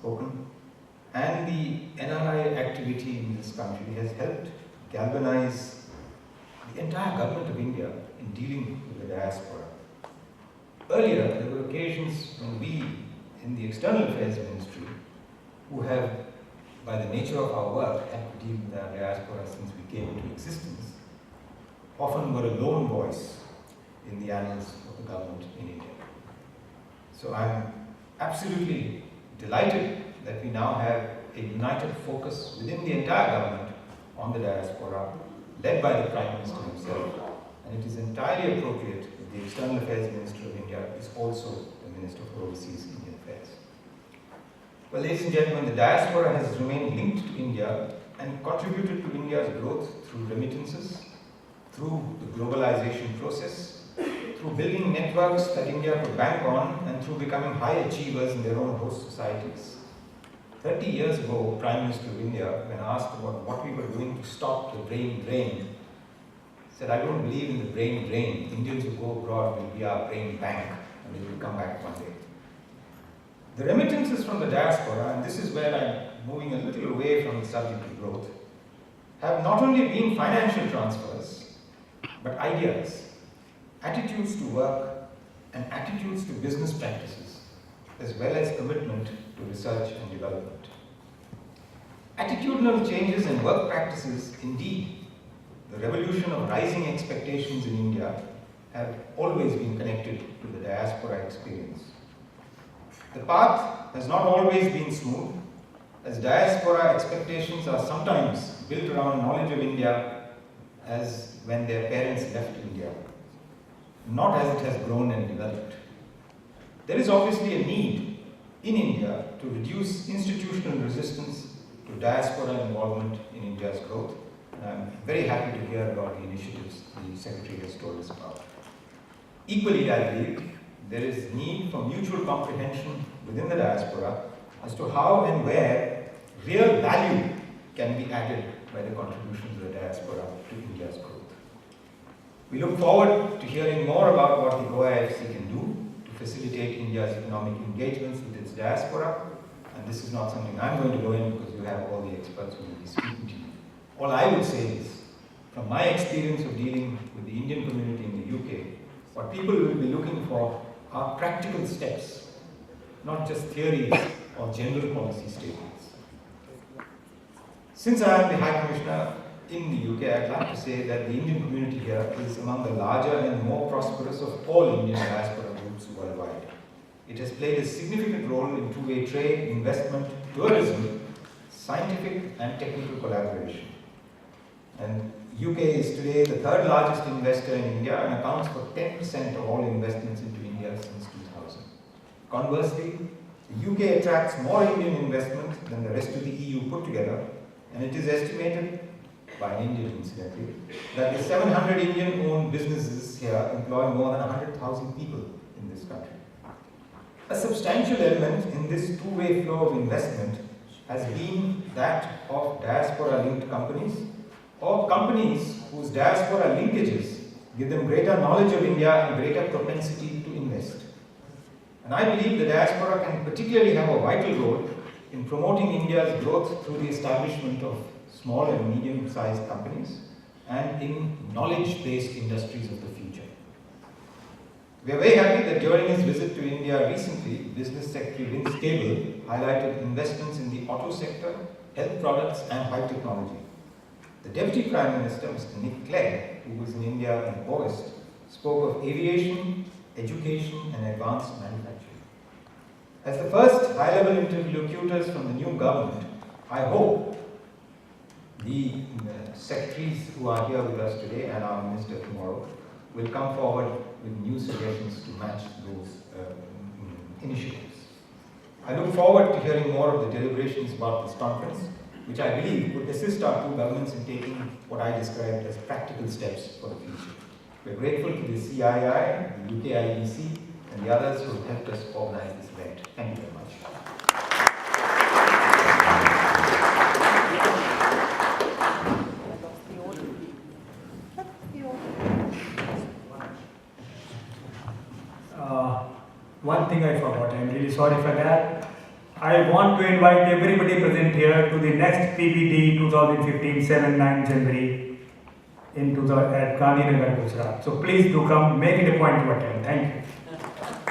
spoken, and the NRI activity in this country has helped galvanize the entire government of India in dealing with the diaspora. Earlier, there were occasions when we, in the External Affairs Ministry, who have, by the nature of our work, had to deal with our diaspora since we came into existence, often were a lone voice in the annals of the government in India. So I'm absolutely delighted that we now have a united focus within the entire government on the diaspora, led by the Prime Minister himself. And it is entirely appropriate that the External Affairs Minister of India is also the Minister for Overseas Indian Affairs. Well, ladies and gentlemen, the diaspora has remained linked to India and contributed to India's growth through remittances, through the globalization process, through building networks that India could bank on, and through becoming high achievers in their own host societies. 30 years ago, Prime Minister of India, when asked about what we were doing to stop the brain drain, said, "I don't believe in the brain drain. Indians who go abroad will be our brain bank, and they will come back one day." The remittances from the diaspora, and this is where I'm moving a little away from the subject of growth, have not only been financial transfers, but ideas, attitudes to work, and attitudes to business practices, as well as commitment to research and development. Attitudinal changes in work practices, indeed, the revolution of rising expectations in India, have always been connected to the diaspora experience. The path has not always been smooth, as diaspora expectations are sometimes built around knowledge of India as when their parents left India, not as it has grown and developed. There is obviously a need in India to reduce institutional resistance to diaspora involvement in India's growth. And I'm very happy to hear about the initiatives the Secretary has told us about. Equally, I believe there is need for mutual comprehension within the diaspora as to how and where real value can be added by the contributions of the diaspora to India's growth. We look forward to hearing more about what the OIFC can do to facilitate India's economic engagements with its diaspora. And this is not something I'm going to go in because you have all the experts who will be speaking to you. All I would say is, from my experience of dealing with the Indian community in the UK, what people will be looking for are practical steps, not just theories or general policy statements. Since I am the High Commissioner in the UK, I'd like to say that the Indian community here is among the larger and more prosperous of all Indian diaspora groups worldwide. It has played a significant role in two-way trade, investment, tourism, scientific and technical collaboration. And UK is today the third largest investor in India and accounts for 10% of all investments into India since 2000. Conversely, the UK attracts more Indian investment than the rest of the EU put together, and it is estimated, by an Indian incidentally, that the 700 Indian-owned businesses here employ more than 100,000 people in this country. A substantial element in this two-way flow of investment has been that of diaspora-linked companies, or companies whose diaspora linkages give them greater knowledge of India and greater propensity to invest. And I believe the diaspora can particularly have a vital role in promoting India's growth through the establishment of small and medium-sized companies and in knowledge-based industries of the future. We are very happy that during his visit to India recently, Business Secretary Vince Cable highlighted investments in the auto sector, health products and high technology. The Deputy Prime Minister, Mr. Nick Clegg, who was in India in August, spoke of aviation, education and advanced manufacturing. As the first high-level interlocutors from the new government, I hope the secretaries who are here with us today and our minister tomorrow will come forward with new suggestions to match those initiatives. I look forward to hearing more of the deliberations about this conference, which I believe would assist our two governments in taking what I described as practical steps for the future. We're grateful to the CII, the UK IEC, and the others who have helped us organize this event. Thank you very much. One thing I forgot, I'm really sorry for that. I want to invite everybody present here to the next PVD 2015 7-9 January at Gandhinagar, Gujarat. So please do come, make it a point to attend. Thank you.